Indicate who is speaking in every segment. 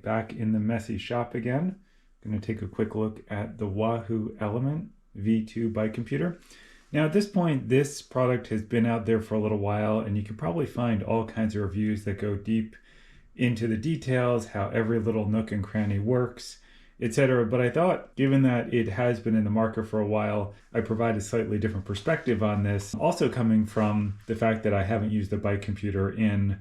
Speaker 1: back in the messy shop again. I'm going to take a quick look at the Wahoo Elemnt V2 bike computer. Now at this point, this product has been out there for a little while, and you can probably find all kinds of reviews that go deep into the details, how every little nook and cranny works, etc. But I thought, given that it has been in the market for a while, I provide a slightly different perspective on this. Also coming from the fact that I haven't used a bike computer in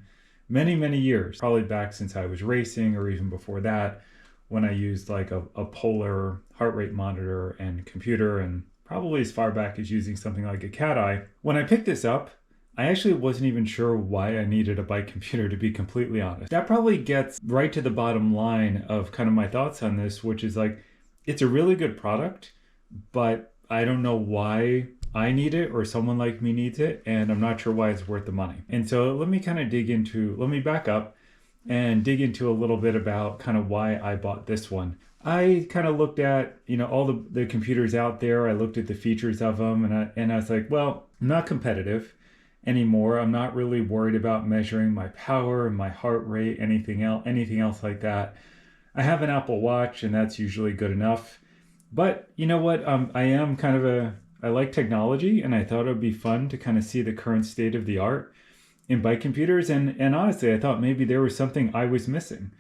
Speaker 1: many, many years, probably back since I was racing or even before that, when I used like a polar heart rate monitor and computer, and probably as far back as using something like a cat eye. When I picked this up, I actually wasn't even sure why I needed a bike computer, to be completely honest. That probably gets right to the bottom line of kind of my thoughts on this, which is like, it's a really good product, but I don't know why I need it or someone like me needs it, and I'm not sure why it's worth the money. And so let me back up and dig into a little bit about kind of why I bought this one. I kind of looked at, all the computers out there. I looked at the features of them, and I was like, well, I'm not competitive anymore. I'm not really worried about measuring my power, my heart rate, anything else like that. I have an Apple Watch, and that's usually good enough. But you know what? I like technology, and I thought it would be fun to kind of see the current state of the art in bike computers. And honestly, I thought maybe there was something I was missing.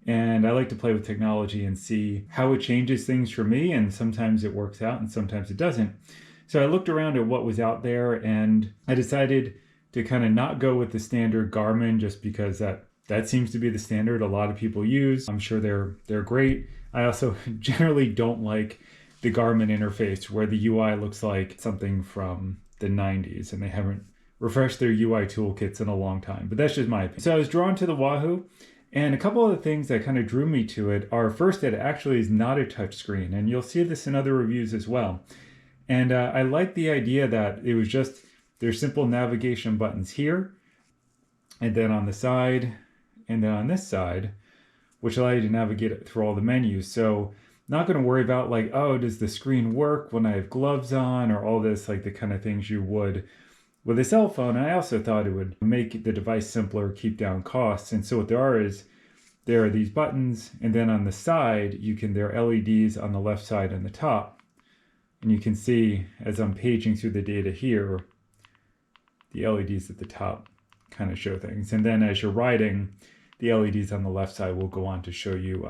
Speaker 1: And I like to play with technology and see how it changes things for me. And sometimes it works out and sometimes it doesn't. So I looked around at what was out there, and I decided to kind of not go with the standard Garmin, just because that seems to be the standard a lot of people use. I'm sure they're great. I also generally don't like the Garmin interface, where the UI looks like something from the 90s, and they haven't refreshed their UI toolkits in a long time. But that's just my opinion. So I was drawn to the Wahoo, and a couple of the things that kind of drew me to it are, first, that it actually is not a touchscreen, and you'll see this in other reviews as well. And I like the idea that it was just, there's simple navigation buttons here, and then on the side, and then on this side, which allow you to navigate through all the menus. So not going to worry about like, oh, does the screen work when I have gloves on, or all this, like the kind of things you would with a cell phone. I also thought it would make the device simpler, keep down costs. And so what there are these buttons, and then on the side, there are LEDs on the left side and the top. And you can see, as I'm paging through the data here, the LEDs at the top kind of show things. And then as you're riding, the LEDs on the left side will go on to show you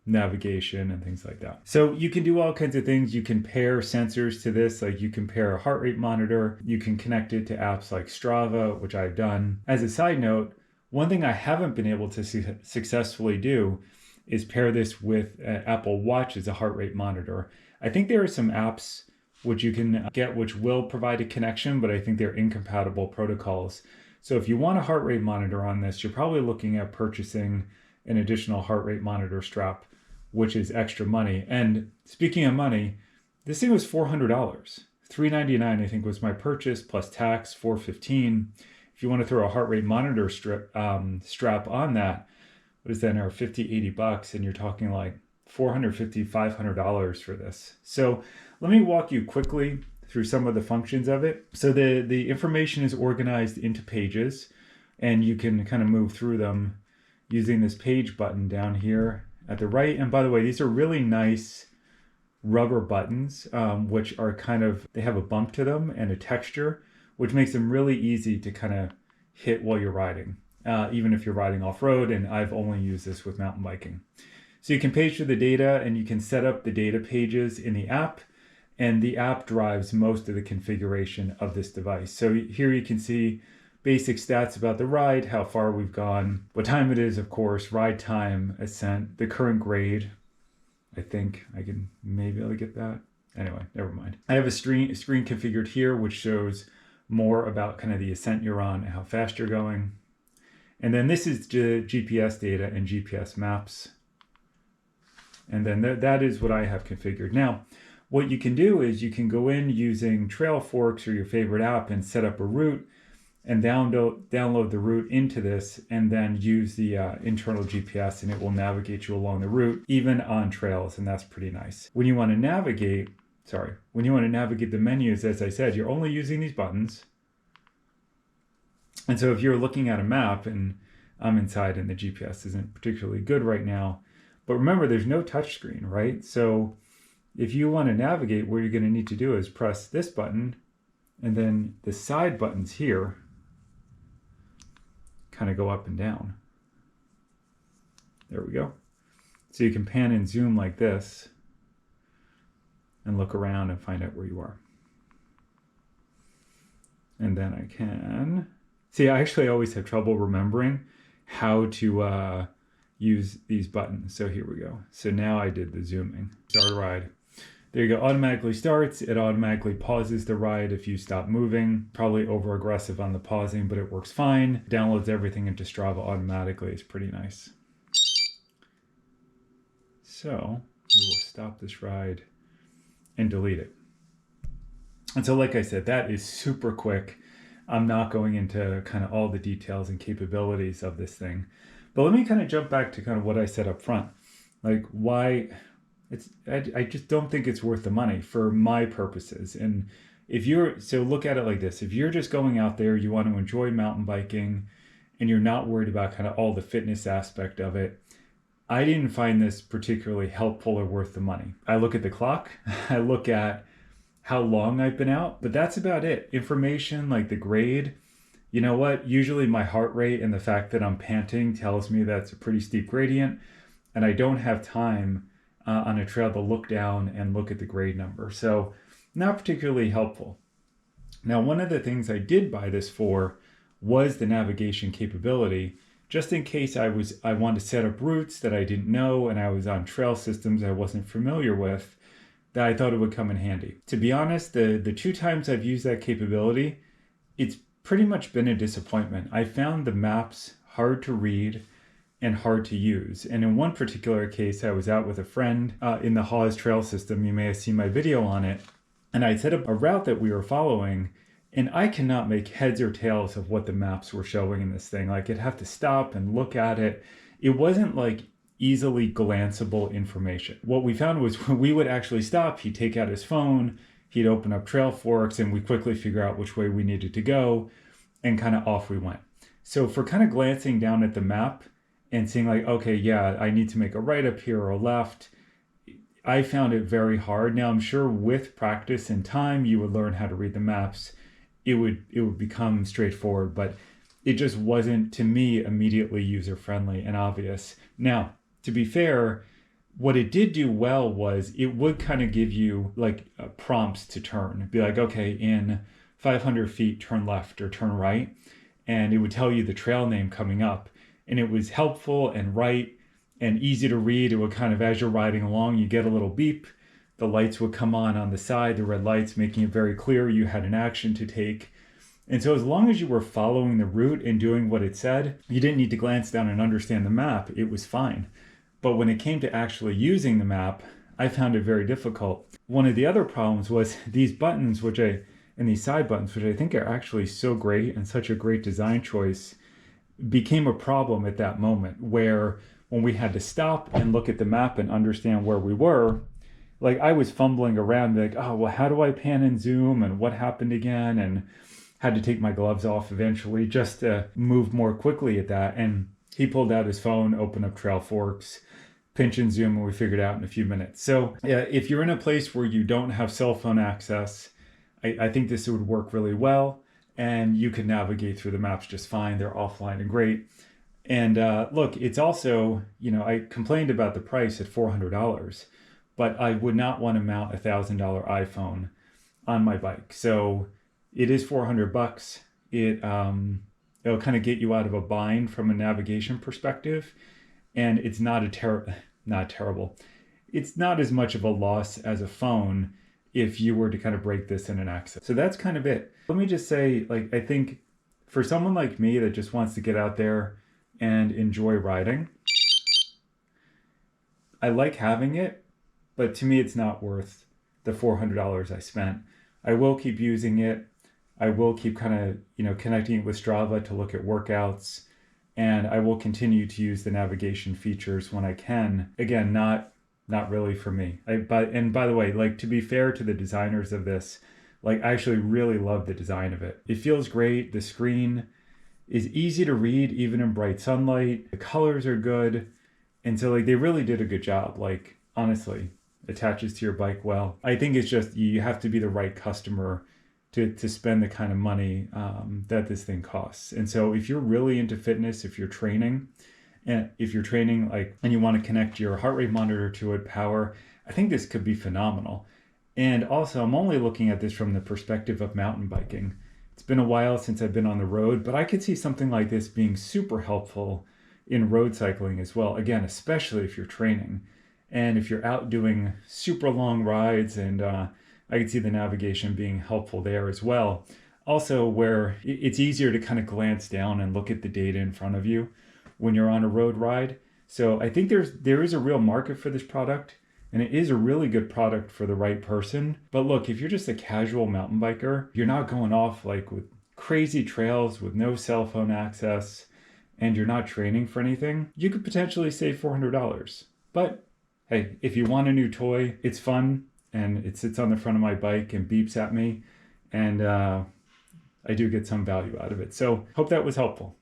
Speaker 1: navigation and things like that. So you can do all kinds of things. You can pair sensors to this, like you can pair a heart rate monitor. You can connect it to apps like Strava, which I've done. As a side note, one thing I haven't been able to successfully do is pair this with Apple Watch as a heart rate monitor. I think there are some apps which you can get which will provide a connection, but I think they're incompatible protocols. So if you want a heart rate monitor on this, you're probably looking at purchasing an additional heart rate monitor strap, which is extra money. And speaking of money, this thing was $400. $399 I think was my purchase, plus tax, $415. If you want to throw a heart rate monitor strap on that, what is that now, $50-$80, and you're talking like $450-$500 for this. So let me walk you quickly through some of the functions of it. So the information is organized into pages, and you can kind of move through them using this page button down here at the right. And by the way, these are really nice rubber buttons, which are they have a bump to them and a texture, which makes them really easy to kind of hit while you're riding, even if you're riding off-road. And I've only used this with mountain biking. So you can page through the data, and you can set up the data pages in the app, and the app drives most of the configuration of this device. So here you can see basic stats about the ride, how far we've gone, what time it is, of course, ride time, ascent, the current grade. I think I can maybe able to get that. Anyway, never mind. I have a screen configured here, which shows more about kind of the ascent you're on and how fast you're going. And then this is GPS data and GPS maps. And then that is what I have configured. Now, what you can do is you can go in using Trailforks or your favorite app and set up a route and download the route into this, and then use the internal GPS, and it will navigate you along the route, even on trails, and that's pretty nice. When you want to navigate the menus, as I said, you're only using these buttons. And so if you're looking at a map, and I'm inside and the GPS isn't particularly good right now, But remember, there's no touchscreen, right? So if you want to navigate, what you're going to need to do is press this button, and then the side buttons here kind of go up and down. There we go. So you can pan and zoom like this and look around and find out where you are. And then I can see, I actually always have trouble remembering how to use these buttons. So here we go. So now I did the zooming. Start a ride. There you go. Automatically starts. It automatically pauses the ride if you stop moving. Probably over aggressive on the pausing, but it works fine. Downloads everything into Strava automatically. It's pretty nice. So we will stop this ride and delete it. And so, like I said, that is super quick. I'm not going into kind of all the details and capabilities of this thing, but let me kind of jump back to kind of what I said up front. Like why I just don't think it's worth the money for my purposes. And so look at it like this. If you're just going out there, you want to enjoy mountain biking and you're not worried about kind of all the fitness aspect of it, I didn't find this particularly helpful or worth the money. I look at the clock, I look at how long I've been out, but that's about it. Information like the grade, you know what? Usually my heart rate and the fact that I'm panting tells me that's a pretty steep gradient, and I don't have time on a trail to look down and look at the grade number. So not particularly helpful. Now, one of the things I did buy this for was the navigation capability, just in case I wanted to set up routes that I didn't know and I was on trail systems I wasn't familiar with, that I thought it would come in handy. To be honest, the 2 times I've used that capability, it's pretty much been a disappointment. I found the maps hard to read and hard to use. And in one particular case, I was out with a friend in the Hawes Trail system. You may have seen my video on it. And I set up a route that we were following, and I cannot make heads or tails of what the maps were showing in this thing. Like I'd have to stop and look at it. It wasn't like easily glanceable information. What we found was when we would actually stop, he'd take out his phone, he'd open up trail forks, and we quickly figure out which way we needed to go, and kind of off we went. So for kind of glancing down at the map and seeing like, okay, yeah, I need to make a right up here or a left, I found it very hard. Now I'm sure with practice and time, you would learn how to read the maps. It would become straightforward, but it just wasn't, to me, immediately user-friendly and obvious. Now, to be fair, what it did do well was it would kind of give you like prompts to turn. It'd be like, okay, in 500 feet, turn left or turn right. And it would tell you the trail name coming up. And it was helpful and right and easy to read. It would kind of, as you're riding along, you get a little beep. The lights would come on the side, the red lights, making it very clear you had an action to take. And so as long as you were following the route and doing what it said, you didn't need to glance down and understand the map. It was fine. But when it came to actually using the map, I found it very difficult. One of the other problems was these buttons, and these side buttons, which I think are actually so great and such a great design choice, became a problem at that moment where when we had to stop and look at the map and understand where we were, like I was fumbling around like, oh, well, how do I pan and zoom and what happened again? And had to take my gloves off eventually just to move more quickly at that. And he pulled out his phone, opened up trail forks, pinch and zoom, and we figured it out in a few minutes. So if you're in a place where you don't have cell phone access, I think this would work really well. And you can navigate through the maps just fine. They're offline and great. And look, it's also, I complained about the price at $400, but I would not want to mount a $1,000 iPhone on my bike. So it is $400. It'll kind of get you out of a bind from a navigation perspective. And it's not terrible. It's not as much of a loss as a phone if you were to kind of break this in an accident. So that's kind of it. Let me just say, like, I think for someone like me that just wants to get out there and enjoy riding, I like having it, but to me, it's not worth the $400 I spent. I will keep using it. I will keep kind of, connecting it with Strava to look at workouts, and I will continue to use the navigation features when I can. Again, not really for me. And by the way, like, to be fair to the designers of this, like, I actually really love the design of it. It feels great. The screen is easy to read, even in bright sunlight. The colors are good. And so like they really did a good job. Like honestly, attaches to your bike well. I think it's just you have to be the right customer to spend the kind of money that this thing costs. And so if you're really into fitness, if you're training, and if you're training like and you want to connect your heart rate monitor to it, power, I think this could be phenomenal. And also, I'm only looking at this from the perspective of mountain biking. It's been a while since I've been on the road, but I could see something like this being super helpful in road cycling as well. Again, especially if you're training and if you're out doing super long rides, and I could see the navigation being helpful there as well. Also, where it's easier to kind of glance down and look at the data in front of you when you're on a road ride. So I think there is a real market for this product, and it is a really good product for the right person. But look, if you're just a casual mountain biker, you're not going off like with crazy trails with no cell phone access, and you're not training for anything, you could potentially save $400. But hey, if you want a new toy, it's fun, and it sits on the front of my bike and beeps at me, and I do get some value out of it. So hope that was helpful.